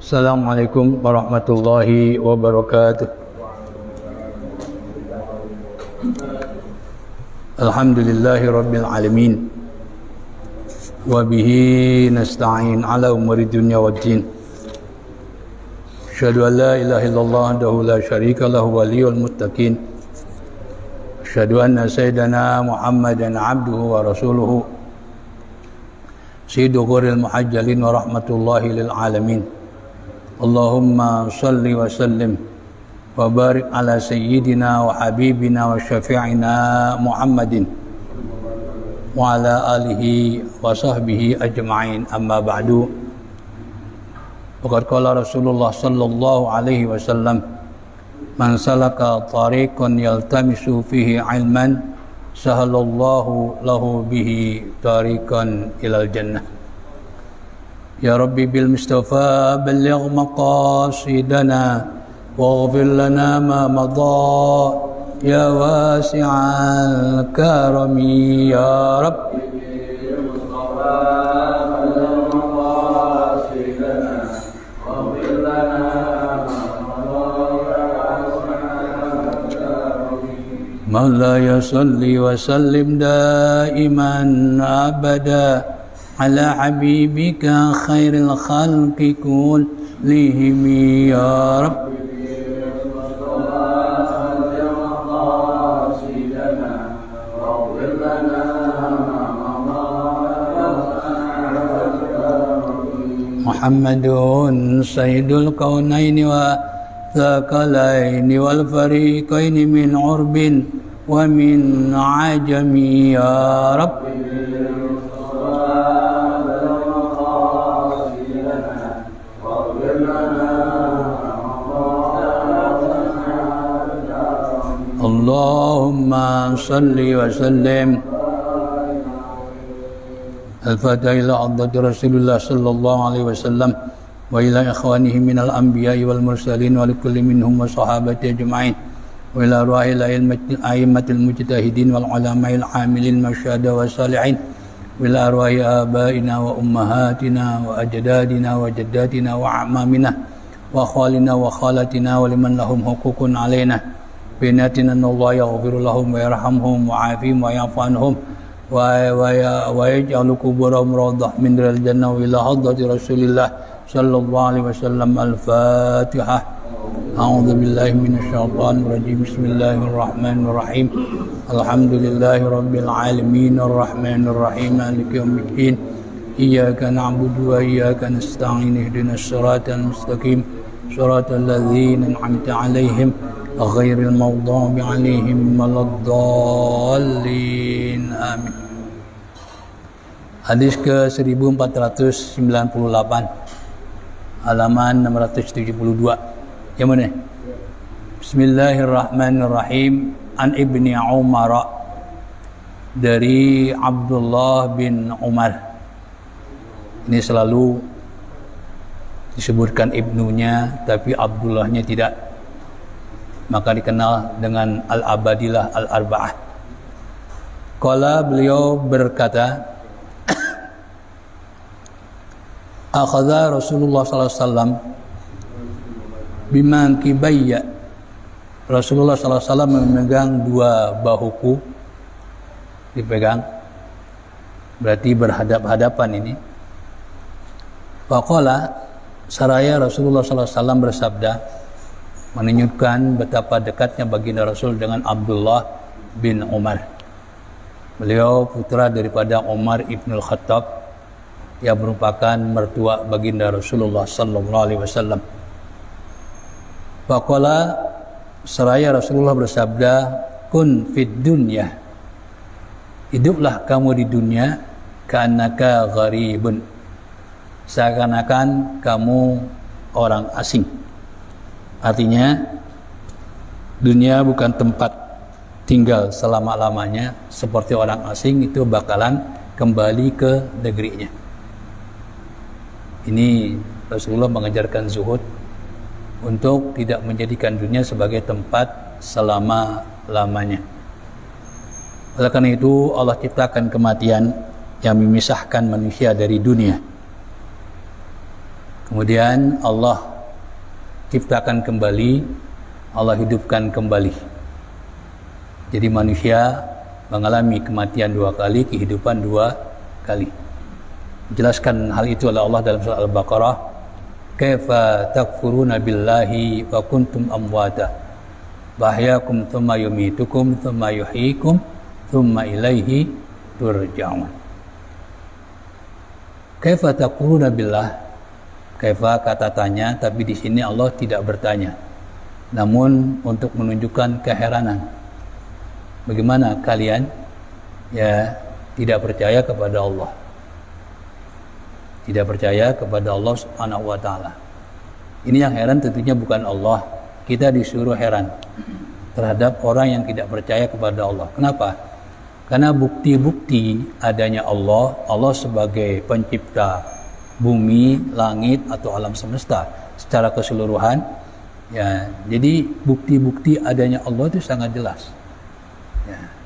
Assalamualaikum warahmatullahi wabarakatuh. Alhamdulillahi rabbil alamin. Wa bihi nasta'in ala umuri dunya waddin. Asyhadu an la ilaha illallah wahdahu la syarika lahu waliyul muttaqin. Asyhadu anna sayyidana Muhammadan abduhu wa rasuluhu. Sayyidul ghuril muhajjalin wa rahmatullahi lil alamin. Allahumma salli wa sallim wa barik ala sayyidina wa habibina wa syafi'ina Muhammadin wa ala alihi wa sahbihi ajma'in, amma ba'du. Faqad qala Rasulullah sallallahu alaihi wasallam, man salaka tariqan yaltamisu fihi ilman sahalallahu lahu bihi tariqan ilal jannah. Ya Rabbi bil Mustafa balligh maqasidana waghfir lana ma madha ya wasi'al karami. Ya Rabbi bil Mustafa balligh maqasidana waghfir lana ma madha ya wasi'al karami. Maulaya salli wa sallim daiman abada ala habibika khairil khalqi kullihim. Ya Rabbi Muhammadun sayyidul kaunaini wa thaqalaini wal fariqaini min urbin wa min ajami. Ya Rabbi Allahumma salli wa sallim. Al-Fatiha ila hadrati Rasulullah sallallahu alaihi wasallam wa ila ikhwanihi minal anbiya'i wal mursalin wa likulli minhum wa sahabati ajma'in wa ila ruhil a'immatil mujtahidin wal ulama'il amilin masyhada wa salihin wa ila arwahi abaina wa ummahatina wa ajdadina wa jaddatina wa a'mamina wa khalina wa khalatina wa liman lahum huququn alaina binatina Allah yaghfiru lahum wa yarhamhum wa afihim wa ya'fu anhum wa yaj'alu kuburahum rawdah min riyadil jannah wa ila hadrati Rasulillah sallallahu alaihi wasallam. Al-Fatihah. A'udzu billahi minasy syaithanir rajim. Bismillahirrahmanirrahim. Alhamdulillahi rabbil alamin arrahmanir rahim maliki yaumiddin. Iyyaka na'budu wa iyyaka nasta'in ihdinas siratal mustaqim siratal ladzina an'amta 'alaihim ghairil maghdubi 'alaihim waladdallin. Amin. Hadis ke 1498, halaman 672. Yang mana? Bismillahirrahmanirrahim. An Ibni Umar, dari Abdullah bin Umar. Ini selalu disebutkan ibnunya, tapi Abdullahnya tidak, maka dikenal dengan Al-Abadilah Al-Arba'ah. Qala, beliau berkata, akhadha Rasulullah sallallahu alaihi wasallam bimankibayya. Rasulullah sallallahu alaihi wasallam memegang dua bahuku, dipegang, berarti berhadap-hadapan ini. Faqala, saraya Rasulullah sallallahu alaihi wasallam bersabda, menunjukkan betapa dekatnya baginda Rasul dengan Abdullah bin Umar. Beliau putra daripada Umar ibn al-Khattab, yang merupakan mertua baginda Rasulullah sallallahu alaihi wasallam. Faqala, seraya Rasulullah bersabda, kun fid dunya, hiduplah kamu di dunia, ka'annaka gharibun, seakan-akan kamu orang asing. Artinya, dunia bukan tempat tinggal selama-lamanya. Seperti orang asing itu bakalan kembali ke negerinya. Ini Rasulullah mengajarkan zuhud untuk tidak menjadikan dunia sebagai tempat selama-lamanya. Oleh karena itu Allah ciptakan kematian yang memisahkan manusia dari dunia. Kemudian Allah ciptakan kembali, Allah hidupkan kembali. Jadi manusia mengalami kematian 2 kali, kehidupan 2 kali. Jelaskan hal itu oleh Allah dalam surah Al-Baqarah, kaifa takfuruna billahi wa kuntum amwata bahyakum thumma yumitukum thumma yuhyikum thumma ilaihi turja'un. Kaifa takfuruna billah, kaifa kata tanya, tapi di sini Allah tidak bertanya, namun untuk menunjukkan keheranan. Bagaimana kalian tidak percaya kepada Allah, tidak percaya kepada Allah Subhanahu wa Ta'ala. Ini yang heran tentunya bukan Allah. Kita disuruh heran terhadap orang yang tidak percaya kepada Allah. Kenapa? Karena bukti-bukti adanya Allah, Allah sebagai pencipta bumi, langit atau alam semesta secara keseluruhan, jadi bukti-bukti adanya Allah itu sangat jelas.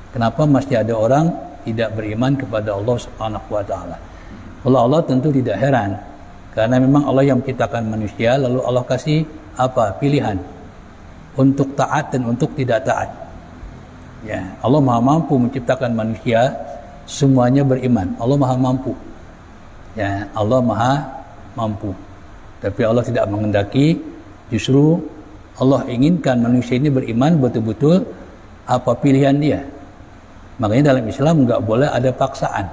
Kenapa masih ada orang tidak beriman kepada Allah Subhanahu wa Ta'ala? Kalau Allah tentu tidak heran, karena memang Allah yang menciptakan manusia, lalu Allah kasih pilihan untuk taat dan untuk tidak taat. Allah maha mampu menciptakan manusia, semuanya beriman. Allah maha mampu. Allah maha mampu. Tapi Allah tidak menghendaki, justru Allah inginkan manusia ini beriman betul-betul apa pilihan dia. Makanya dalam Islam nggak boleh ada paksaan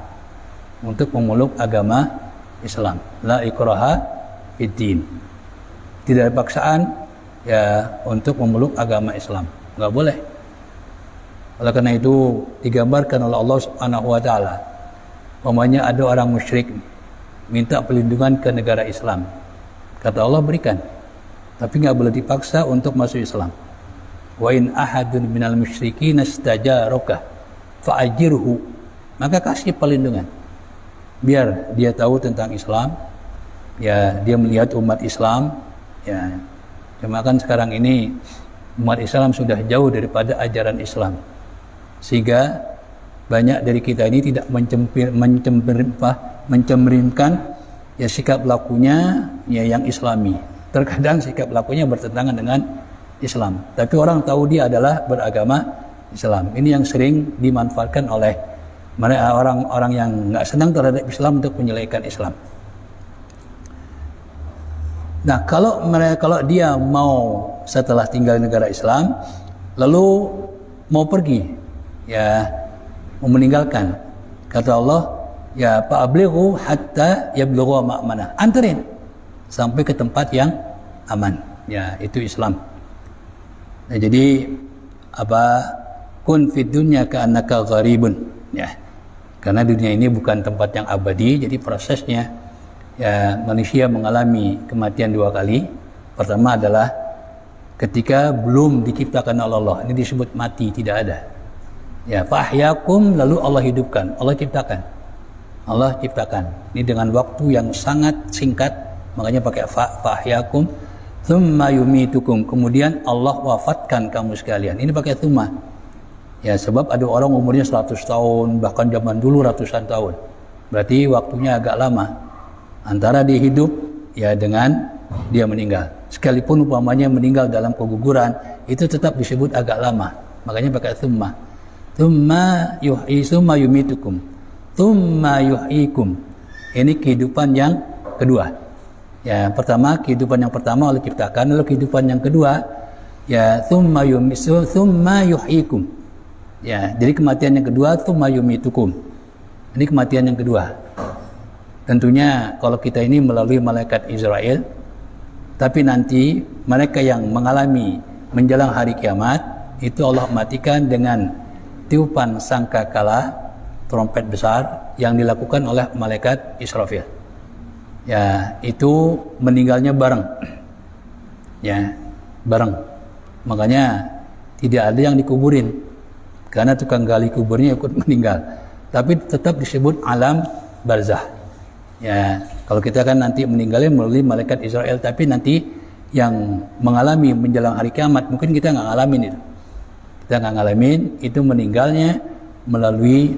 untuk memeluk agama Islam. La ikraha fiddin. Tidak ada paksaan untuk memeluk agama Islam. Nggak boleh. Oleh karena itu digambarkan oleh Allah Subhanahu wa Ta'ala, umpamanya ada orang musyrik minta perlindungan ke negara Islam, kata Allah berikan, tapi nggak boleh dipaksa untuk masuk Islam. Wa in ahadun minal musyrikin istajaraka fa'ajirhu, maka kasih perlindungan biar dia tahu tentang Islam, dia melihat umat Islam. Cuma kan sekarang ini umat Islam sudah jauh daripada ajaran Islam, sehingga banyak dari kita ini tidak mencemerinkan sikap lakunya yang Islami. Terkadang sikap lakunya bertentangan dengan Islam, tapi orang tahu dia adalah beragama Islam. Ini yang sering dimanfaatkan oleh mereka orang-orang yang nggak senang terhadap Islam untuk menyelesaikan Islam. Nah, kalau dia mau setelah tinggal di negara Islam lalu mau pergi, mau meninggalkan, kata Allah, fa'ablighu hatta yablugha ma'manah, anterin sampai ke tempat yang aman. Itu Islam. Nah, jadi kun fid dunya ka'annaka gharibun, karena dunia ini bukan tempat yang abadi. Jadi prosesnya manusia mengalami kematian 2 kali. Pertama adalah ketika belum diciptakan oleh Allah, ini disebut mati, tidak ada. Fahyakum, lalu Allah hidupkan, Allah ciptakan. Ini dengan waktu yang sangat singkat, makanya pakai fahyakum. Thumma yumitukum, kemudian Allah wafatkan kamu sekalian. Ini pakai thumma. Sebab ada orang umurnya 100 tahun, bahkan zaman dulu ratusan tahun. Berarti waktunya agak lama antara dia hidup dengan dia meninggal. Sekalipun umpamanya meninggal dalam keguguran, itu tetap disebut agak lama. Makanya pakai thumma. Thumma yumitukum. Thumma yuhyikum. Ini kehidupan yang kedua. Pertama, kehidupan yang pertama Allah ciptakan, lalu kehidupan yang kedua thumma yuhyikum. Jadi kematian yang kedua thumma yumitukum. Ini kematian yang kedua. Tentunya kalau kita ini melalui malaikat Israel, tapi nanti mereka yang mengalami menjelang hari kiamat itu Allah matikan dengan tiupan sangkakala, trompet besar yang dilakukan oleh malaikat Israfil. Itu meninggalnya bareng. Bareng. Makanya tidak ada yang dikuburin, karena tukang gali kuburnya ikut meninggal. Tapi tetap disebut alam barzah. Kalau kita kan nanti meninggalnya melalui malaikat Israel, tapi nanti yang mengalami menjelang hari kiamat mungkin kita nggak ngalamin itu. Kita nggak ngalamin itu meninggalnya melalui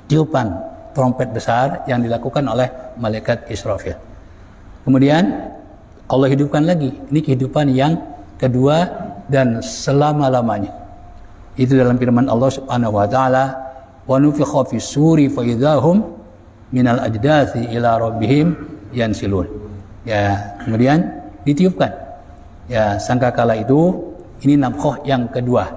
tiupan trompet besar yang dilakukan oleh malaikat Israfil. Kemudian Allah hidupkan lagi. Ini kehidupan yang kedua dan selama-lamanya. Itu dalam firman Allah Subhanahu wa taala, "Wa nufikha fis suri fa idzahum minal ajdathi ila rabbihim yansilun." Ya, kemudian ditiupkan. Ya, sangkakala itu ini nafkhah yang kedua.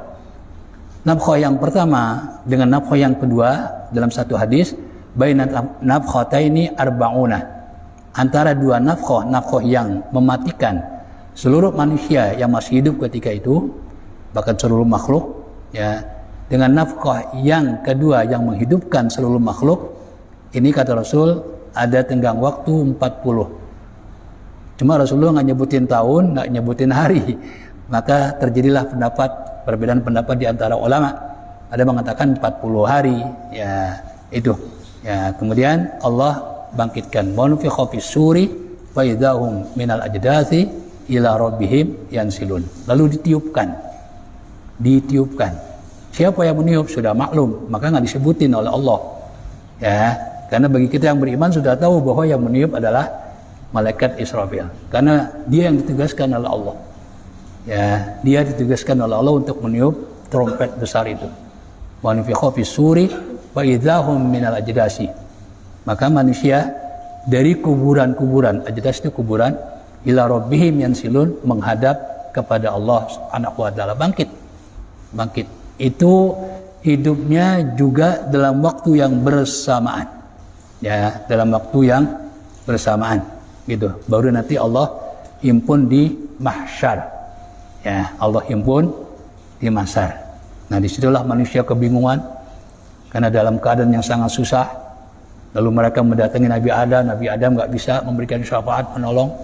Nafkhah yang pertama dengan nafkhah yang kedua dalam satu hadis, baina nafkhataini arba'una. Antara dua nafkhah yang mematikan seluruh manusia yang masih hidup ketika itu, bahkan seluruh makhluk, ya, dengan nafkhah yang kedua yang menghidupkan seluruh makhluk, ini kata Rasul ada tenggang waktu 40. Cuma Rasulullah nggak nyebutin tahun, nggak nyebutin hari, maka terjadilah perbedaan pendapat di antara ulama. Ada mengatakan 40 hari, ya itu. Ya, kemudian Allah bangkitkan, manufikha fis suri fa idzahum minal ajdathi ila rabbihim yansilun. Lalu ditiupkan. Siapa yang meniup sudah maklum, maka nggak disebutin oleh Allah, ya, karena bagi kita yang beriman sudah tahu bahwa yang meniup adalah malaikat Israfil, karena dia yang ditugaskan oleh Allah, ya, dia ditugaskan oleh Allah untuk meniup trompet besar itu. Manufikha fis suri fa idzahum minal ajdasi. Maka manusia dari kuburan-kuburan, ajdas itu kuburan, ila rabbihim yansilun, menghadap kepada Allah Subhanahu wa taala, bangkit. Itu hidupnya juga dalam waktu yang bersamaan. Ya, dalam waktu yang bersamaan gitu. Baru nanti Allah himpun di mahsyar. Ya, Allah himpun di mahsyar. Nah, disitulah manusia kebingungan karena dalam keadaan yang sangat susah. Lalu mereka mendatangi Nabi Adam nggak bisa memberikan syafaat menolong.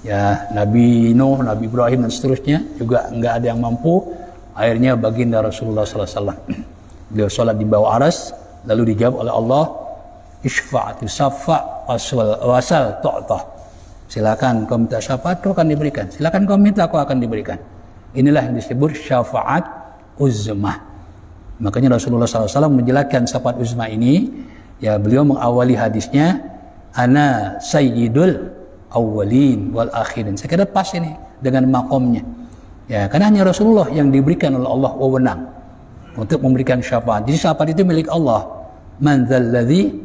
Ya, Nabi Nuh, Nabi Ibrahim dan seterusnya juga nggak ada yang mampu. Akhirnya baginda Rasulullah SAW. Beliau sholat di bawah aras, lalu dijawab oleh Allah, "Isfa'atu syafa' wasal tu'tah." Silakan kau minta syafaat, kau akan diberikan. Silakan kau minta, kau akan diberikan. Inilah yang disebut syafaat uzmah. Makanya Rasulullah SAW menjelaskan syafaat uzmah ini. Ya, beliau mengawali hadisnya, ana sayyidul awwalin wal akhirin. Saya kira pas ini dengan makomnya. Ya, karena hanya Rasulullah yang diberikan oleh Allah wewenang untuk memberikan syafaat. Jadi syafaat itu milik Allah. Man dzalladzi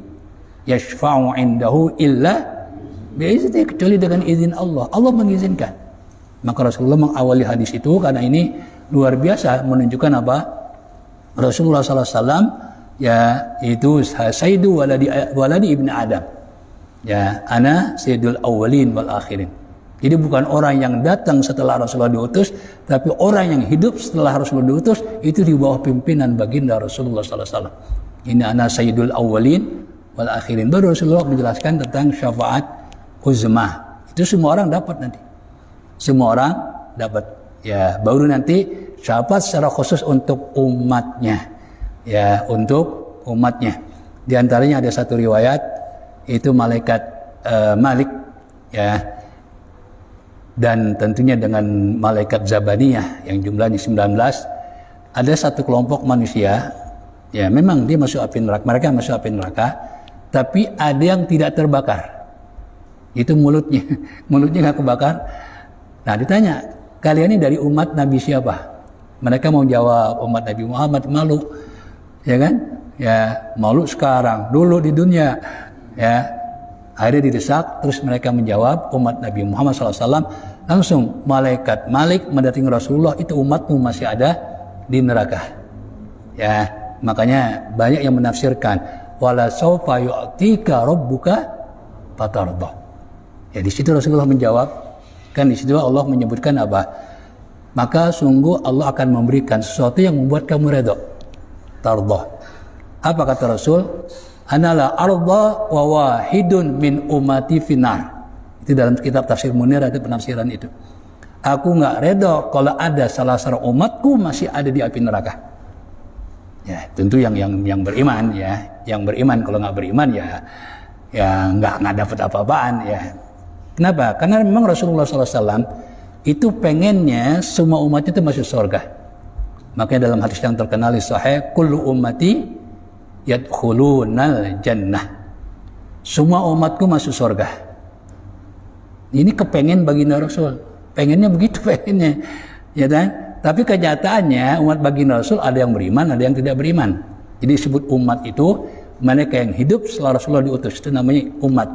yashfa'u 'indahu illa bi'izni, kecuali dengan izin Allah. Allah mengizinkan. Maka Rasulullah mengawali hadis itu karena ini luar biasa menunjukkan apa? Rasulullah SAW, ya, itu sayyidu waladi ibni Adam. Ya, ana sayyidul awwalin wal akhirin. Jadi bukan orang yang datang setelah Rasulullah diutus, tapi orang yang hidup setelah Rasulullah diutus, itu di bawah pimpinan baginda Rasulullah SAW. Ini ana sayyidul awwalin wal akhirin. Baru Rasulullah menjelaskan tentang syafaat uzmah. Itu semua orang dapat nanti. Semua orang dapat. Ya, baru nanti syafaat secara khusus untuk umatnya. Ya, untuk umatnya. Di antaranya ada satu riwayat, itu malaikat Malik, ya, dan tentunya dengan malaikat Zabaniyah yang jumlahnya 19. Ada satu kelompok manusia, ya, memang dia masuk api neraka, mereka masuk api neraka, tapi ada yang tidak terbakar. Itu mulutnya nggak kebakar. Nah, ditanya, kalian ini dari umat Nabi siapa? Mereka mau jawab umat Nabi Muhammad. Malu, ya kan? Ya, malu sekarang, dulu di dunia, ya. Akhirnya didesak, terus mereka menjawab umat Nabi Muhammad SAW. Langsung malaikat Malik mendatangi Rasulullah, itu umatmu masih ada di neraka. Ya, makanya banyak yang menafsirkan wala sawfa yu'tika rabbuka fatardah. Ya, di situ Rasulullah menjawab, kan di situ Allah menyebutkan apa? Maka sungguh Allah akan memberikan sesuatu yang membuat kamu redha. Tardah. Apa kata Rasul? Anala arda wa wahidun min ummati finar. Itu dalam kitab Tafsir Munir ada penafsiran itu. Aku nggak redha kalau ada salah seorang umatku masih ada di api neraka. Ya, tentu yang beriman, ya, yang beriman. Kalau nggak beriman, ya nggak dapat apa-apaan, ya. Kenapa? Karena memang Rasulullah SAW itu pengennya semua umatnya itu masuk surga. Makanya dalam hadis yang terkenal sahih, kullu ummati yadkhulunal jannah. Semua umatku masuk surga. Ini kepengen baginda Rasul, pengennya begitu pengennya, ya kan? Tapi kenyataannya umat baginda Rasul ada yang beriman, ada yang tidak beriman. Jadi disebut umat itu mereka yang hidup setelah Rasulullah diutus, itu namanya umat.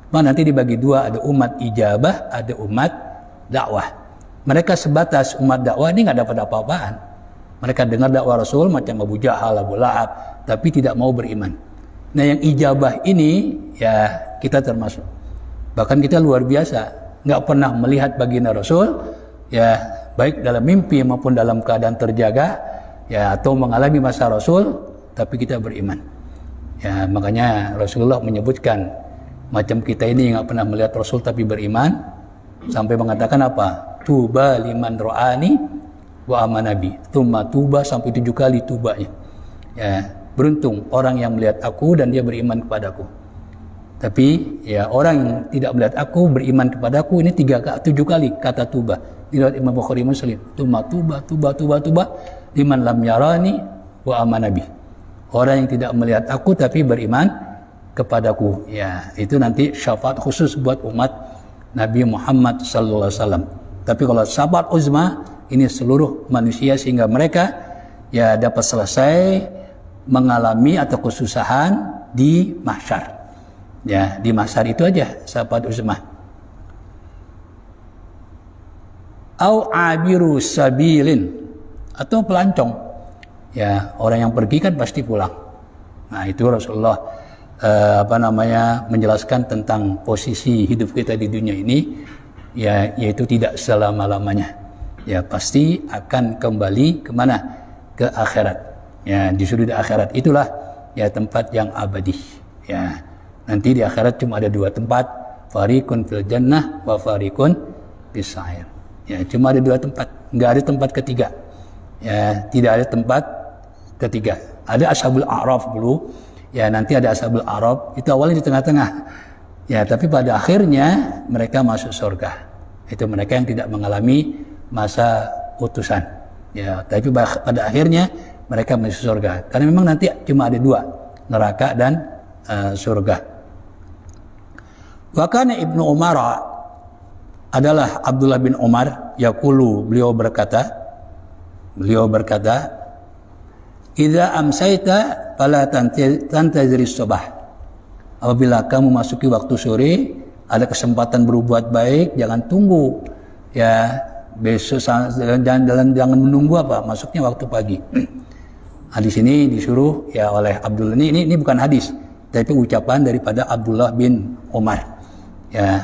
Nanti dibagi dua, ada umat ijabah, ada umat dakwah. Mereka sebatas umat dakwah ini nggak dapat apa-apaan. Mereka dengar dakwah Rasul macam Abu Jahal, Abu Lahab, tapi tidak mau beriman. Nah yang ijabah ini ya kita termasuk. Bahkan kita luar biasa, nggak pernah melihat baginda Rasul, ya baik dalam mimpi maupun dalam keadaan terjaga, ya atau mengalami masa Rasul, tapi kita beriman. Ya makanya Rasulullah menyebutkan macam kita ini nggak pernah melihat Rasul tapi beriman, sampai mengatakan apa? Tuba liman ro'ani wa amanabi. Tuba sampai 7 kali tubanya. Ya beruntung orang yang melihat aku dan dia beriman kepadaku. Tapi ya orang yang tidak melihat aku beriman kepadaku ini 7 kali kata tuba. Riwayat Imam Bukhari Muslim. Tuba liman lam yarani wa amanabi. Orang yang tidak melihat aku tapi beriman kepadaku. Ya, itu nanti syafaat khusus buat umat Nabi Muhammad sallallahu alaihi wasallam. Tapi kalau syafaat uzma ini seluruh manusia sehingga mereka ya dapat selesai mengalami atau kesusahan di mahsyar. Ya, di mahsyar itu aja syafaat uzma. Au abiru sabilin, atau pelancong. Ya, orang yang pergi kan pasti pulang. Nah, itu Rasulullah menjelaskan tentang posisi hidup kita di dunia ini, ya, yaitu tidak selama-lamanya. Ya, pasti akan kembali kemana? Ke akhirat. Ya, di sudut akhirat itulah ya tempat yang abadi. Ya, nanti di akhirat cuma ada 2 tempat, fariqun fil jannah wa fariqun fis sa'ir. Ya, cuma ada 2 tempat, nggak ada tempat ketiga. Ya, tidak ada tempat ketiga. Ada ashabul a'raf dulu. Ya, nanti ada ashabul a'raf, itu awalnya di tengah-tengah. Ya, tapi pada akhirnya mereka masuk surga. Itu mereka yang tidak mengalami masa utusan. Ya, tapi pada akhirnya mereka masuk surga. Karena memang nanti cuma ada 2, neraka dan surga. Wa kana Ibnu Umar adalah Abdullah bin Umar yaqulu, beliau berkata idza amsayta fala tantaziri subah. Apabila kamu masuki waktu sore, ada kesempatan berbuat baik, jangan tunggu ya besok, jangan menunggu masuknya waktu pagi. Hadis ini disuruh ya oleh Abdullah, ini bukan hadis tapi ucapan daripada Abdullah bin Umar. Ya,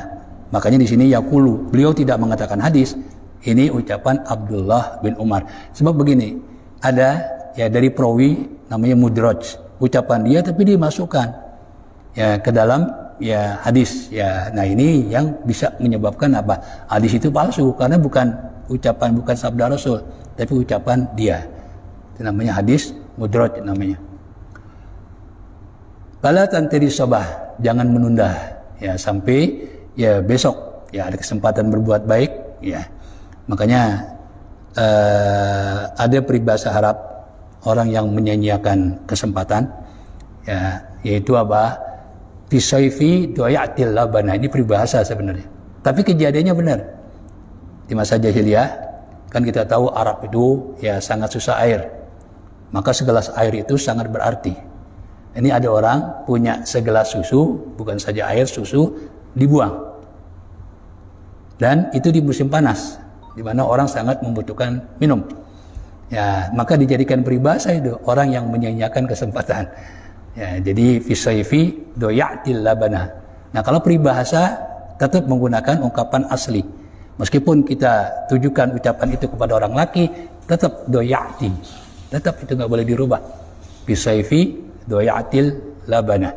makanya di sini yaqulu, beliau tidak mengatakan hadis, ini ucapan Abdullah bin Umar. Sebab begini, ada ya dari perawi namanya mudraj, ucapan dia tapi dimasukkan ya ke dalam ya hadis. Ya, nah ini yang bisa menyebabkan hadis itu palsu, karena bukan sabda Rasul tapi ucapan dia. Itu namanya hadis mudraj namanya. Fala tantari sabah, jangan menunda ya sampai ya besok ya ada kesempatan berbuat baik ya. Makanya ada peribahasa Arab, orang yang menyanyiakan kesempatan ya, yaitu Tisaifi doyatil labana. Ini peribahasa sebenarnya, tapi kejadiannya benar. Di masa jahiliyah kan kita tahu Arab itu ya sangat susah air, maka segelas air itu sangat berarti. Ini ada orang punya segelas susu, bukan saja air, susu dibuang, dan itu di musim panas di mana orang sangat membutuhkan minum. Ya, maka dijadikan peribahasa itu, orang yang menyanyiakan kesempatan. Ya, jadi fisaifi doyatil labana. Nah, kalau peribahasa tetap menggunakan ungkapan asli. Meskipun kita tujukan ucapan itu kepada orang laki, tetap doyati. Tetap itu nggak boleh dirubah. Fisaifi doyatil labana.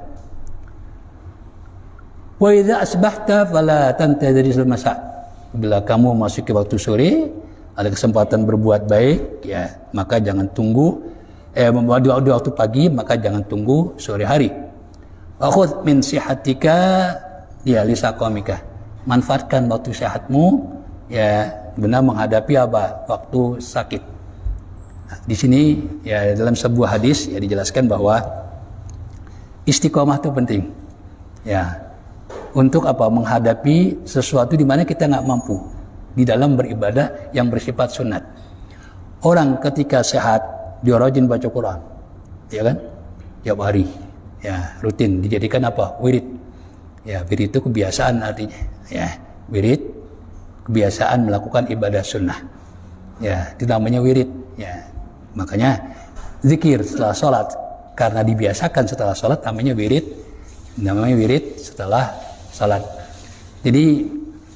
Wa idza asbahta fala tantadhiril masa. Bila kamu masuk ke waktu sore, ada kesempatan berbuat baik ya, maka jangan tunggu di waktu pagi, maka jangan tunggu sore hari. Wa khudh min sihatika ya lisaqamika. Manfaatkan waktu sehatmu ya benar menghadapi waktu sakit. Nah, di sini ya dalam sebuah hadis ya dijelaskan bahwa istiqomah itu penting. Ya. untuk apa? Menghadapi sesuatu di mana kita nggak mampu di dalam beribadah yang bersifat sunat. Orang ketika sehat dia rajin baca Quran, ya kan? Tiap hari, ya rutin dijadikan apa? Wirid. Ya, wirid itu kebiasaan artinya. Ya, wirid kebiasaan melakukan ibadah sunnah. Ya, itu namanya wirid. Ya, makanya zikir setelah sholat karena dibiasakan setelah sholat namanya wirid. Namanya wirid setelah salat. Jadi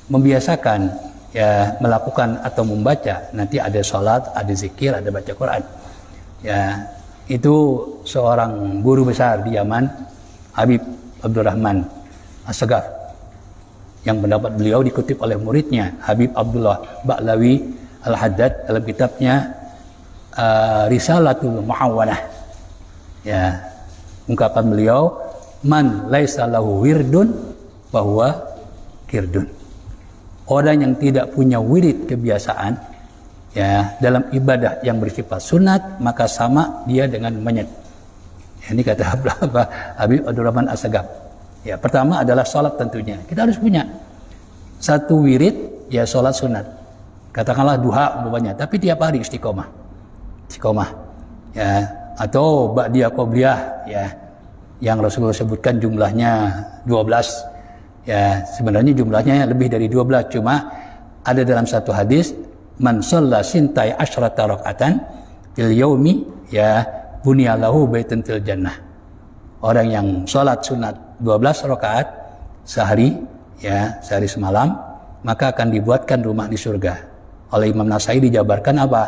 membiasakan ya melakukan atau membaca, nanti ada salat, ada zikir, ada baca Quran. Ya, itu seorang guru besar di Yaman, Habib Abdurrahman As-Sagaf. Yang pendapat beliau dikutip oleh muridnya Habib Abdullah Ba'lawi Al-Haddad dalam kitabnya Risalatul Mu'awwanah. Ya, ungkapan beliau, man laisa lahu wirdun bahwa kirdun. Orang yang tidak punya wirid kebiasaan ya dalam ibadah yang bersifat sunat, maka sama dia dengan monyet. Ya, ini kata Habib Abdurrahman As-Sagaf. Ya, pertama adalah sholat tentunya. Kita harus punya satu wirid ya sholat sunat. Katakanlah duha umpamanya, tapi tiap hari istiqomah. Istiqomah. Ya, atau ba'diyah qobliyah ya yang Rasulullah sebutkan jumlahnya 12. Ya, sebenarnya jumlahnya lebih dari 12, cuma ada dalam satu hadis, man shalla sintai asyrata rakaatan fil yaumi ya bunyalahu baitun fil jannah. Orang yang sholat sunat 12 rakaat sehari ya, sehari semalam, maka akan dibuatkan rumah di surga. Oleh Imam Nasai dijabarkan apa?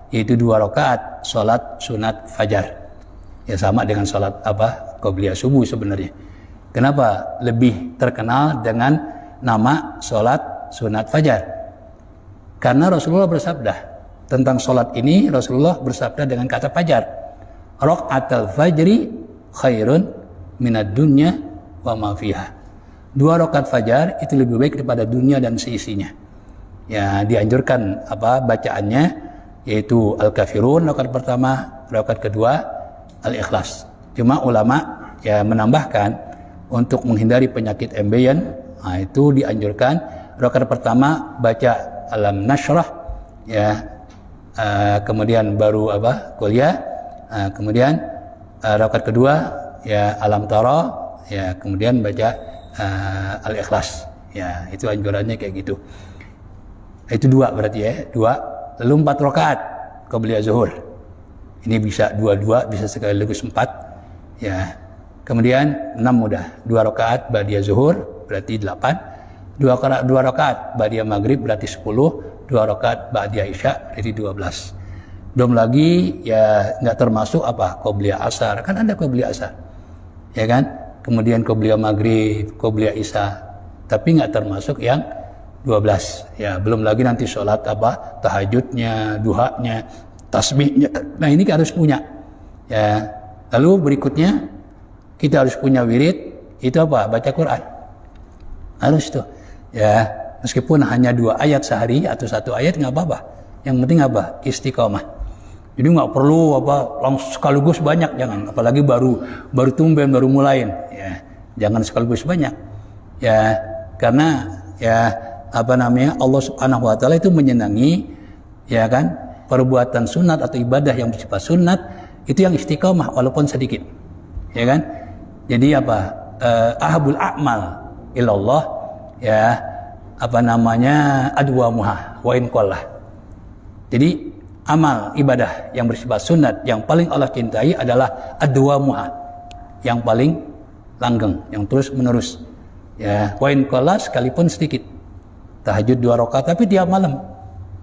Yaitu 2 rakaat sholat sunat fajar. Ya, sama dengan sholat apa? Qobliyah subuh sebenarnya. Kenapa lebih terkenal dengan nama sholat sunat fajar? Karena Rasulullah bersabda tentang sholat ini, Rasulullah bersabda dengan kata fajar. Raqatul fajri khairun minad dunya wa ma fiha. 2 rakaat fajar itu lebih baik daripada dunia dan seisinya. Ya, dianjurkan apa bacaannya, yaitu Al-Kafirun rakaat pertama, rakaat kedua Al-Ikhlas. Cuma ulama ya menambahkan untuk menghindari penyakit embeyan, nah, itu dianjurkan rakaat pertama baca Alam Nashrah ya, kemudian baru apa kuliah, kemudian rakaat kedua ya Alam Tara ya, kemudian baca Al-Ikhlas ya, itu anjurannya kayak gitu. Itu 2 berarti ya, 2. Lalu 4 rakaat qobliyah zuhur, ini bisa 2-2, bisa sekaligus 4 ya. Kemudian 6 mudah, 2 rakaat ba'diyah zuhur berarti 8, 2 rakaat ba'diyah maghrib berarti 10, 2 rakaat ba'diyah isya berarti 12. Belum lagi ya nggak termasuk apa qobliyah asar, kan ada qobliyah asar, ya kan? Kemudian qobliyah maghrib, qobliyah isya, tapi nggak termasuk yang 12. Ya, belum lagi nanti sholat apa tahajudnya, duhanya, tasbihnya. Nah, ini harus punya. Ya, lalu berikutnya kita harus punya wirid, itu apa? Baca Quran. Harus tuh. Ya, meskipun hanya 2 ayat sehari atau 1 ayat nggak apa-apa. Yang penting apa? Istiqomah. Jadi nggak perlu apa langsung sekaligus banyak, jangan. Apalagi baru tumben, baru mulain. Ya, jangan sekaligus banyak. Ya, karena ya apa namanya Allah Subhanahu Wa Taala itu menyenangi ya kan perbuatan sunat atau ibadah yang bersifat sunat itu yang istiqomah walaupun sedikit. Ya kan? Jadi apa ahabul a'mal ilallah ya apa namanya adwamuha wa in qallah. Jadi amal ibadah yang bersifat sunat yang paling Allah cintai adalah adwamuha, yang paling langgeng, yang terus menerus ya, wa in qallah sekalipun sedikit. Tahajud 2 rakaat tapi tiap malam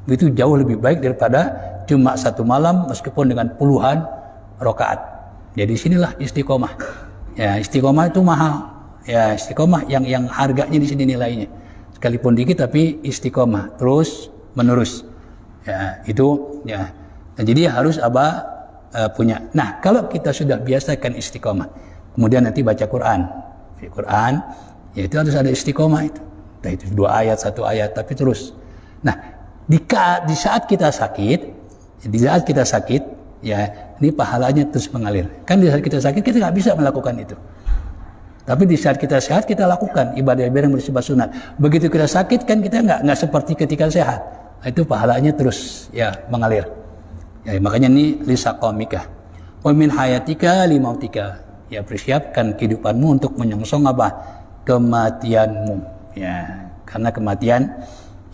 itu jauh lebih baik daripada cuma 1 malam meskipun dengan puluhan rakaat. Jadi sinilah istiqomah. Ya, istiqomah itu mahal. Ya, istiqomah yang harganya di sini nilainya. Sekalipun dikit tapi istiqomah terus menerus. Ya, itu ya. Nah, jadi harus punya. Nah, kalau kita sudah biasakan istiqomah, kemudian nanti baca Quran. Baca Quran, ya itu harus ada istiqomah itu. Nah, itu 2 ayat, 1 ayat tapi terus. Nah, di saat kita sakit, ya ini pahalanya terus mengalir. Kan di saat kita sakit kita nggak bisa melakukan itu. Tapi di saat kita sehat kita lakukan ibadah-ibadah yang bersifat sunat. Begitu kita sakit kan kita nggak seperti ketika sehat. Nah, itu pahalanya terus ya mengalir. Ya, makanya ini lisaqamika. Wa min hayatika limautika. Ya, persiapkan kehidupanmu untuk menyongsong apa? Kematianmu. Ya, karena kematian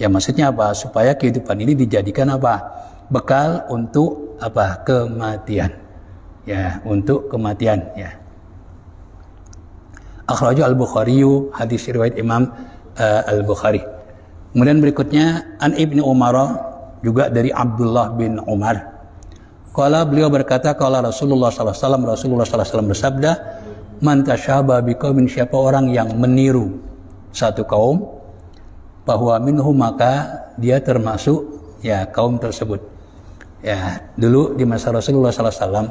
ya maksudnya apa? Supaya kehidupan ini dijadikan apa? Bekal untuk apa? Kematian. Ya, untuk kematian ya. Akhrajahu Al-Bukhari, hadis riwayat Imam Al-Bukhari. Kemudian berikutnya an Ibnu Umar, juga dari Abdullah bin Umar. Qala, beliau berkata, qala Rasulullah sallallahu alaihi wasallam, Rasulullah sallallahu alaihi wasallam bersabda, man tasyaba biqaumin, siapa orang yang meniru satu kaum, bahwa minhum, maka dia termasuk ya kaum tersebut. Ya, dulu di masa Rasulullah sallallahu alaihi wasallam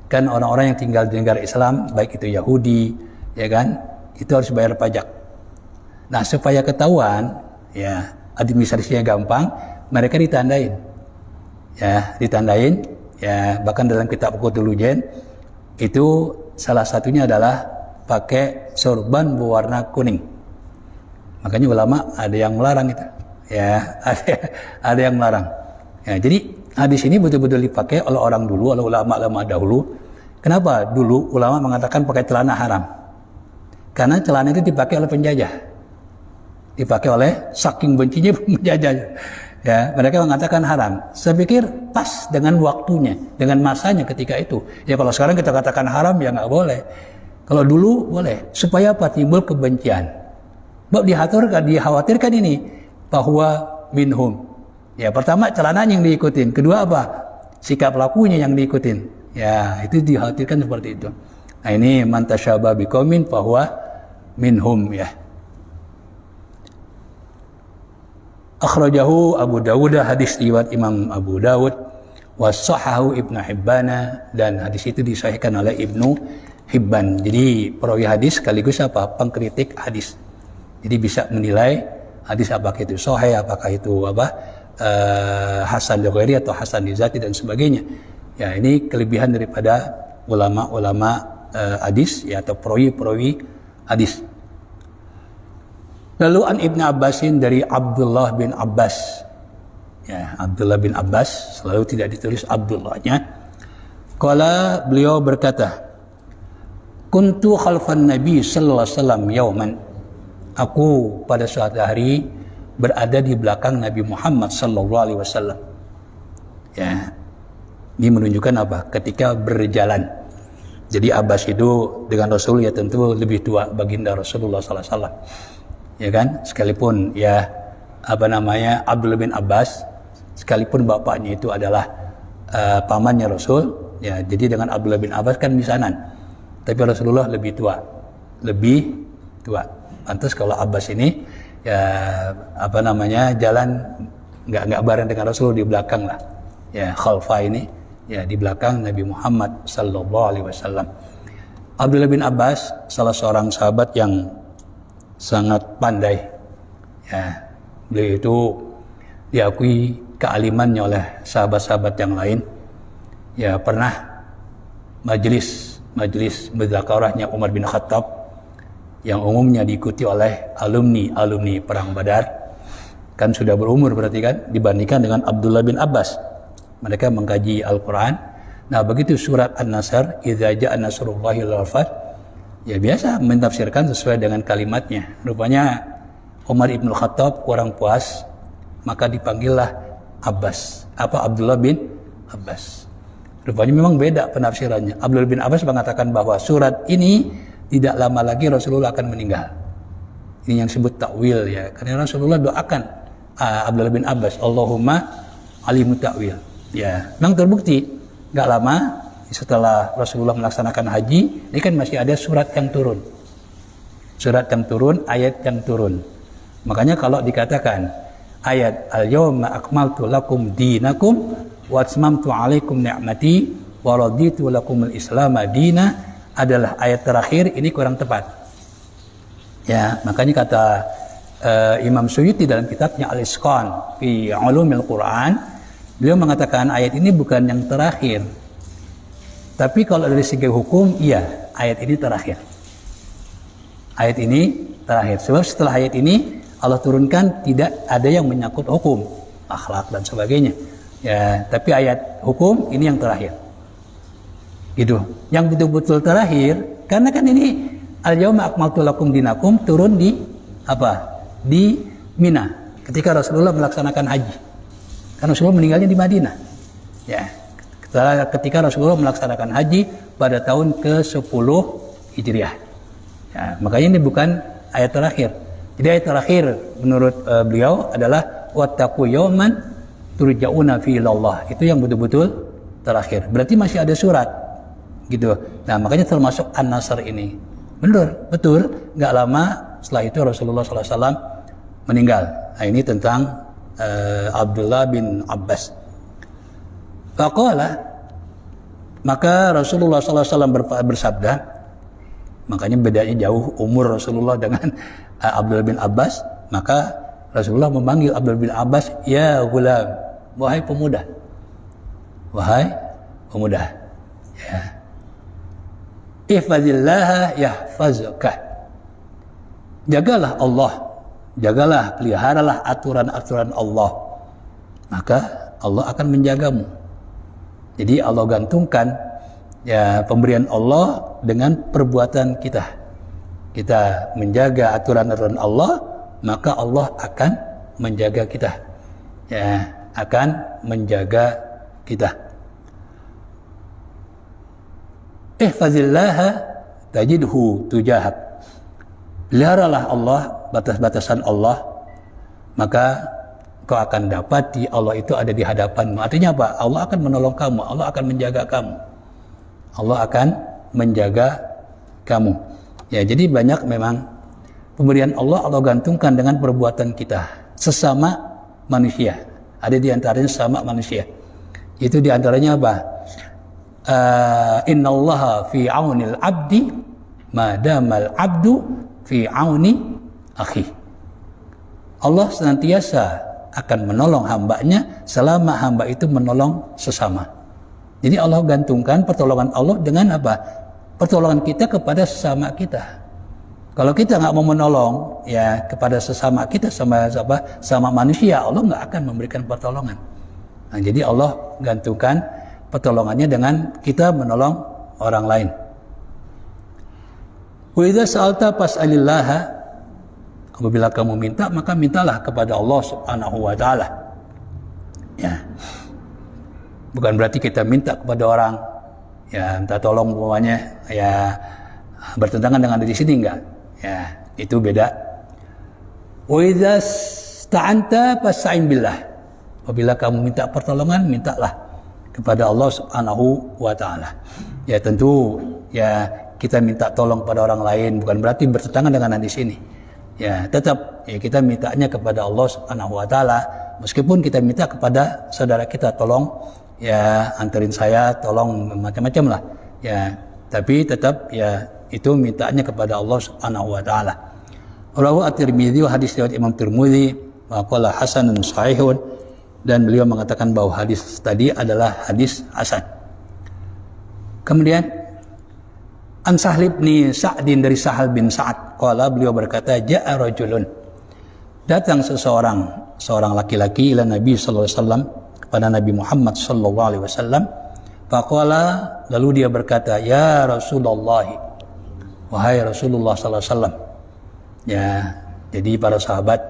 kan orang-orang yang tinggal di negara Islam, baik itu Yahudi, ya kan, itu harus bayar pajak. Nah, supaya ketahuan, ya administrasinya gampang, mereka ditandain, ya bahkan dalam kitab Qutulujen itu salah satunya adalah pakai sorban berwarna kuning. Makanya ulama ada yang melarang itu, ya ada yang melarang. Ya, jadi hadis ini betul-betul dipakai oleh orang dulu, oleh ulama-ulama dahulu. Kenapa dulu ulama mengatakan pakai celana haram? Karena celana itu dipakai oleh penjajah, dipakai oleh saking bencinya penjajah. Ya, mereka mengatakan haram. Saya pikir pas dengan waktunya, dengan masanya ketika itu. Ya kalau sekarang kita katakan haram ya nggak boleh. Kalau dulu boleh. Supaya apa? Timbul kebencian. Dikhawatirkan ini bahwa minhum. Ya pertama celananya yang diikutin. Kedua apa? Sikap lakunya yang diikutin. Ya itu dikhawatirkan seperti itu. Nah ini man tasyaba biqaumin bahwa minhum ya. Akhrajahu Abu Dawud, hadis riwayat Imam Abu Dawud, washahahu Ibnu Hibban, dan hadis itu disahihkan oleh Ibnu Hibban. Jadi perawi hadis sekaligus apa? Pengkritik hadis. Jadi bisa menilai hadis apakah itu sahih, apakah itu apa? Hasan li ghairi atau hasan li zati dan sebagainya. Ya, ini kelebihan daripada ulama-ulama hadis ya, atau perawi-perawi hadis. Lalu an Ibnu Abbasin, dari Abdullah bin Abbas. Ya, Abdullah bin Abbas, selalu tidak ditulis Abdullahnya. Qala, beliau berkata, kuntu khalfan Nabi sallallahu alaihi wasallam yauman. Aku pada suatu hari berada di belakang Nabi Muhammad sallallahu alaihi wasallam. Ya. Ini menunjukkan apa? Ketika berjalan. Jadi Abbas itu dengan Rasul ya tentu lebih tua baginda Rasulullah sallallahu alaihi wasallam. Ya kan, sekalipun ya apa namanya Abdullah bin Abbas, sekalipun bapaknya itu adalah pamannya Rasul, ya jadi dengan Abdullah bin Abbas kan misanan, tapi Rasulullah lebih tua. Pantas kalau Abbas ini ya apa namanya jalan nggak bareng dengan Rasul, di belakang lah, ya khalfa ini ya di belakang Nabi Muhammad sallallahu alaihi wasallam. Abdullah bin Abbas salah seorang sahabat yang sangat pandai. Ya, beliau itu diakui kealimannya oleh sahabat-sahabat yang lain. Ya, pernah majelis mudzakarahnya Umar bin Khattab yang umumnya diikuti oleh alumni perang Badar. Kan sudah berumur berarti kan dibandingkan dengan Abdullah bin Abbas. Mereka mengkaji Al-Qur'an. Nah, begitu surat An-Nasr, idza ja'a nasrullahi wal fath, ya biasa mentafsirkan sesuai dengan kalimatnya. Rupanya Umar ibn Khattab kurang puas, maka dipanggillah Abdullah bin Abbas. Rupanya memang beda penafsirannya. Abdullah bin Abbas mengatakan bahwa surat ini tidak lama lagi Rasulullah akan meninggal. Ini yang disebut takwil ya. Karena Rasulullah doakan Abdullah bin Abbas, Allahumma alimu takwil. Ya, memang terbukti nggak lama setelah Rasulullah melaksanakan haji, ini kan masih ada surat yang turun. Ayat yang turun. Makanya kalau dikatakan ayat al-yawma akmaltu lakum dinakum wa atmamtu alaikum ni'mati wa raditu lakum al-islam dina adalah ayat terakhir, ini kurang tepat. Ya, makanya kata Imam Suyuti dalam kitabnya Al-Isqan fi Ulumil Quran, beliau mengatakan ayat ini bukan yang terakhir. Tapi kalau dari segi hukum, iya, ayat ini terakhir. ayat ini terakhir. Sebab setelah ayat ini Allah turunkan tidak ada yang menyangkut hukum, akhlak dan sebagainya. Ya, tapi ayat hukum ini yang terakhir. Gitu. Yang betul-betul terakhir, karena kan ini al-yauma akmaltu lakum dinakum turun di apa? Di Mina ketika Rasulullah melaksanakan haji. Karena Rasulullah meninggalnya di Madinah. Ya. Ketika Rasulullah melaksanakan haji pada tahun ke-10 Hijriah. Ya, makanya ini bukan ayat terakhir. Jadi ayat terakhir menurut beliau adalah wattaqu yawman turja'una fi ilallah. Itu yang betul-betul terakhir. Berarti masih ada surat. Gitu. Nah, makanya termasuk An-Nasr ini. Betul. Nggak lama setelah itu Rasulullah SAW meninggal. Nah, ini tentang Abdullah bin Abbas. Faqala, maka Rasulullah SAW bersabda, makanya bedanya jauh umur Rasulullah dengan Abdullah bin Abbas, maka Rasulullah memanggil Abdullah bin Abbas, ya gulam, wahai pemuda. Ya. Ihfazillaha yahfazuka. Jagalah Allah, peliharalah aturan-aturan Allah, maka Allah akan menjagamu. Jadi Allah gantungkan ya pemberian Allah dengan perbuatan kita. Kita menjaga aturan-aturan Allah, maka Allah akan menjaga kita. Ya, akan menjaga kita. Ihfazillaha tajidhu tujahak. Peliharalah Allah, batas-batasan Allah, maka kau akan dapati Allah itu ada di hadapanmu. Artinya apa? Allah akan menolong kamu, Allah akan menjaga kamu. Allah akan menjaga kamu. Ya, jadi banyak memang pemberian Allah gantungkan dengan perbuatan kita sesama manusia. Ada di antaranya sama manusia. Itu di antaranya apa? Innallaha fi aunil abdi madamal abdu fi auni akhi. Allah senantiasa akan menolong hambanya selama hamba itu menolong sesama. Jadi Allah gantungkan pertolongan Allah dengan apa? Pertolongan kita kepada sesama kita. Kalau kita nggak mau menolong ya kepada sesama kita sama manusia, Allah nggak akan memberikan pertolongan. Nah, jadi Allah gantungkan pertolongannya dengan kita menolong orang lain. Wa idza sa'alta fas'alillah. Apabila kamu minta, maka mintalah kepada Allah Subhanahu wa taala. Ya. Bukan berarti kita minta kepada orang ya minta tolong umpamanya ya bertentangan dengan di sini enggak. Ya, itu beda. Wa idza sta'anta fasta'in billah. Apabila kamu minta pertolongan, mintalah kepada Allah Subhanahu wa taala. Ya, tentu ya kita minta tolong pada orang lain bukan berarti bertentangan dengan di sini. Ya, tetap ya kita mintanya kepada Allah Subhanahu wa taala, meskipun kita minta kepada saudara kita tolong ya anterin saya, tolong macam-macam lah. Ya, tapi tetap ya itu mintanya kepada Allah Subhanahu wa taala. Rawahu At-Tirmidzi, hadis riwayat Imam Tirmidzi, wa qala hasanun sahihun, dan beliau mengatakan bahwa hadis tadi adalah hadis hasan. Kemudian An Sahl bin Sa'din, dari Sahal bin Sa'ad, qala, beliau berkata, ja'a rajulun, datang seorang laki-laki ila Nabi sallallahu alaihi wasallam, kepada Nabi Muhammad sallallahu alaihi wasallam, faqala, lalu dia berkata, ya Rasulullah, wahai Rasulullah sallallahu alaihi wasallam. Ya, jadi para sahabat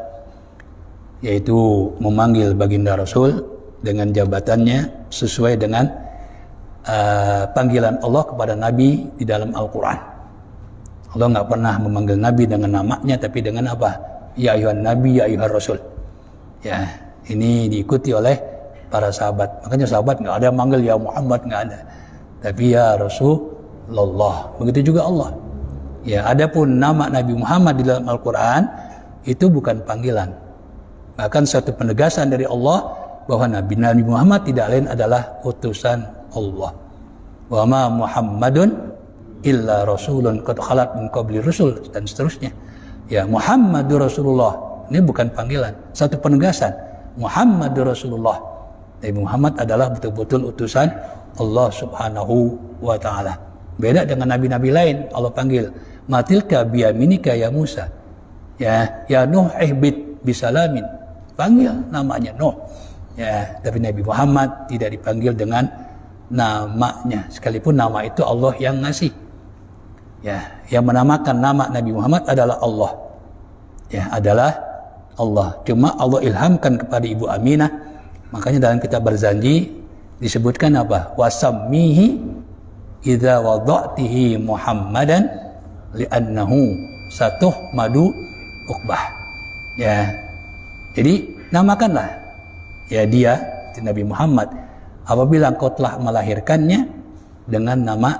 yaitu memanggil baginda Rasul dengan jabatannya sesuai dengan panggilan Allah kepada Nabi di dalam Al-Quran. Allah nggak pernah memanggil Nabi dengan namanya, tapi dengan apa? Ya ayuhan Nabi, ya ayuhan Rasul. Ya, ini diikuti oleh para sahabat. Makanya sahabat nggak ada manggil ya Muhammad, nggak ada. Tapi ya Rasulullah. Begitu juga Allah. Ya, adapun nama Nabi Muhammad di dalam Al-Quran itu bukan panggilan. Bahkan suatu penegasan dari Allah bahwa Nabi Muhammad tidak lain adalah utusan Allah. Wa ma Muhammadun illa rasulun qad khalat min qabli rusul, dan seterusnya. Ya, Muhammadur Rasulullah ini bukan panggilan, satu penegasan. Muhammadur Rasulullah. Nabi Muhammad adalah betul-betul utusan Allah Subhanahu wa taala. Beda dengan nabi-nabi lain, Allah panggil matilka biyaminika ya Musa. Ya Nuh ihbit bisalamin. Panggil namanya Nuh. Ya, tapi Nabi Muhammad tidak dipanggil dengan namanya, sekalipun nama itu Allah yang ngasih. Ya, yang menamakan nama Nabi Muhammad adalah Allah. Ya, adalah Allah. Cuma Allah ilhamkan kepada Ibu Aminah. Makanya dalam kitab Barzanji disebutkan apa? Wasammihi idza wada'tihi Muhammadan li'annahu satuhmadu uqbah. Ya. Jadi namakanlah ya dia Nabi Muhammad apabila engkau telah melahirkannya dengan nama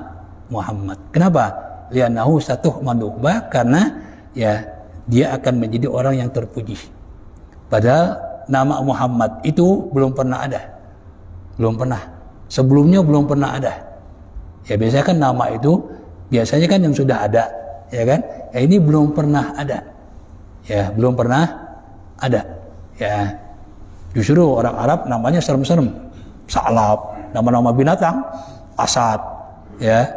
Muhammad. Kenapa? Li'annahu satuhmadu uqbah, karena ya dia akan menjadi orang yang terpuji. Padahal nama Muhammad itu belum pernah ada. Belum pernah. Sebelumnya belum pernah ada. Ya biasanya kan nama itu biasanya kan yang sudah ada, ya kan? Ya ini belum pernah ada. Ya, belum pernah ada. Ya. Justru orang Arab namanya serem-serem. Sa'lab, nama-nama binatang, Asad, ya.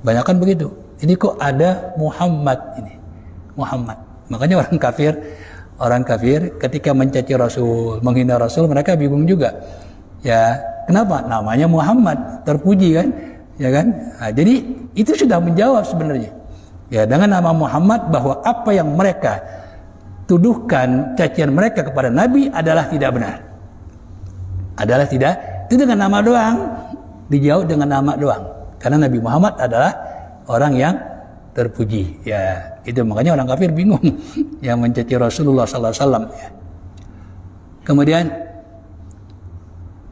Banyak kan begitu. Ini kok ada Muhammad ini. Muhammad. Makanya orang kafir ketika mencaci Rasul, menghina Rasul, mereka bingung juga. Ya, kenapa? Namanya Muhammad, terpuji kan? Ya kan? Nah, jadi itu sudah menjawab sebenarnya. Ya, dengan nama Muhammad bahwa apa yang mereka tuduhkan cacian mereka kepada Nabi adalah tidak benar. Adalah tidak, itu dengan nama doang. Dijawab dengan nama doang. Karena Nabi Muhammad adalah orang yang terpuji. Ya, itu makanya orang kafir bingung yang mencaci Rasulullah sallallahu alaihi wasallam. Ya. Kemudian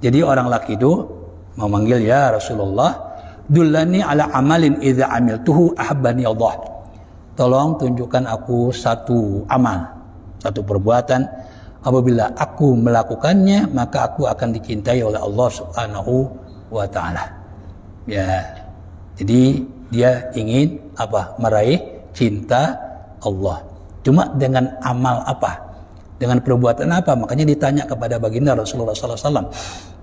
jadi orang laki itu memanggil ya Rasulullah, dullani ala amalin idza amiltuhu ahabbani Allah. Tolong tunjukkan aku satu amal, satu perbuatan, apabila aku melakukannya maka aku akan dicintai oleh Allah Subhanahu wa taala. Ya. Jadi dia ingin apa? Meraih cinta Allah. Cuma dengan amal apa? Dengan perbuatan apa? Makanya ditanya kepada baginda Rasulullah sallallahu alaihi wasallam.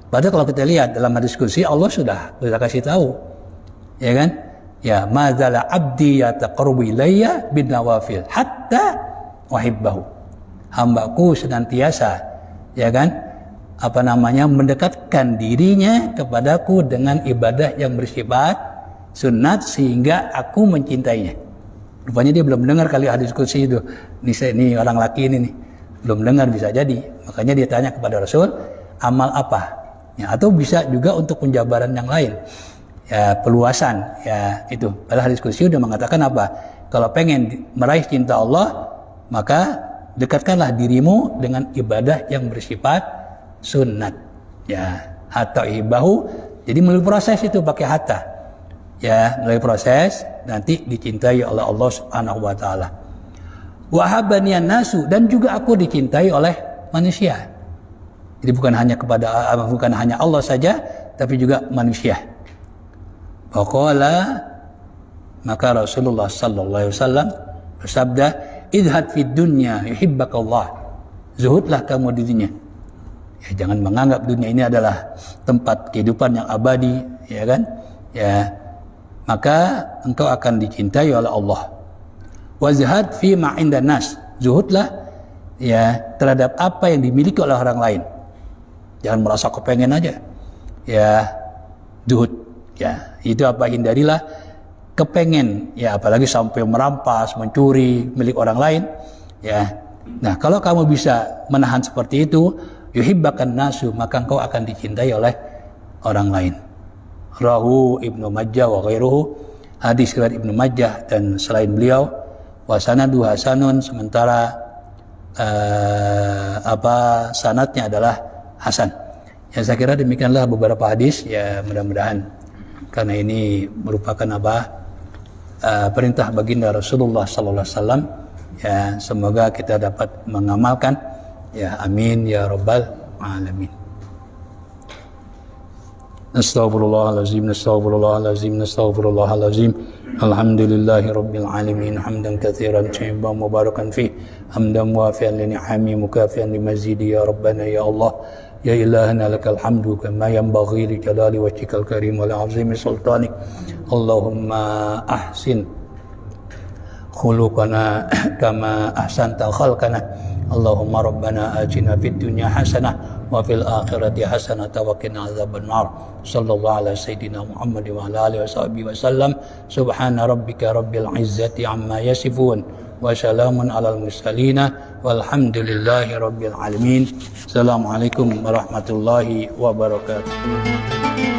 Padahal kalau kita lihat dalam hadis qudsi Allah sudah kasih tahu. Ya kan? Ya, madzala abdi yataqarrabu ilayya bin nawafil hatta uhibbahu. Hambaku senantiasa ya kan? Apa namanya? Mendekatkan dirinya kepadaku dengan ibadah yang bersifat sunat sehingga aku mencintainya. Rupanya dia belum dengar kali hadis qudsi itu. Ini orang laki ini nih. Belum dengar, bisa jadi. Makanya dia tanya kepada Rasul, amal apa? Ya, atau bisa juga untuk penjabaran yang lain. Ya, peluasan, ya itu. Padahal hadis qudsi sudah mengatakan apa? Kalau pengen meraih cinta Allah, maka dekatkanlah dirimu dengan ibadah yang bersifat sunat. Ya, hatta ibahu. Jadi melalui proses itu pakai hatta. Ya, melalui proses nanti dicintai oleh Allah Subhanahu wa taala. Wa habaniyan nasu, dan juga aku dicintai oleh manusia. Jadi bukan hanya Allah saja, tapi juga manusia. Faqala, maka Rasulullah sallallahu alaihi wasallam bersabda, idhad fid dunya yuhibbakallah. Zuhudlah kamu di dunia. Ya, jangan menganggap dunia ini adalah tempat kehidupan yang abadi, ya kan? Ya, maka engkau akan dicintai oleh Allah. Wazhad fi ma indan nas. Zuhudlah ya terhadap apa yang dimiliki oleh orang lain. Jangan merasa kepengen aja. Ya, zuhud. Ya, itu apa? Hindarilah kepengen. Ya, apalagi sampai merampas, mencuri milik orang lain. Ya. Nah, kalau kamu bisa menahan seperti itu, yuhibbakan nasu, maka engkau akan dicintai oleh orang lain. Rahu Ibnu Majah wa ghairuhu. Hadis riwayat Ibnu Majah dan selain beliau. Wasanadu hasanun, sementara sanadnya adalah hasan. Ya, saya kira demikianlah beberapa hadis. Ya, mudah-mudahan karena ini merupakan perintah baginda Rasulullah sallallahu alaihi wasallam. Ya, semoga kita dapat mengamalkan. Ya, amin ya rabbal alamin. Astaghfirullahalazim, astaghfirullahalazim, astaghfirullahalazim. Alhamdulillahi rabbil alamin, hamdan katsiran tayyiban mubarakan fi, hamdan wafi'an li ni'ami mukafi'an li mazidi ya rabbana ya Allah ya ilahana lakal hamdu kama yanbaghi li jalali wajhikal karim wa li 'azimi sultanik. Allahumma ahsin khuluqana kama ahsanta khalqana. Allahumma rabbana atina fid dunya hasanah wa fil akhirati hasanah wa qina adzabannar. Sallallahu ala sayyidina Muhammad wa ala alihi washabbihi wasallam. Subhana rabbika rabbil izzati amma yasifun wa salamun alal mursalin walhamdulillahi rabbil alamin. Assalamualaikum warahmatullahi wabarakatuh.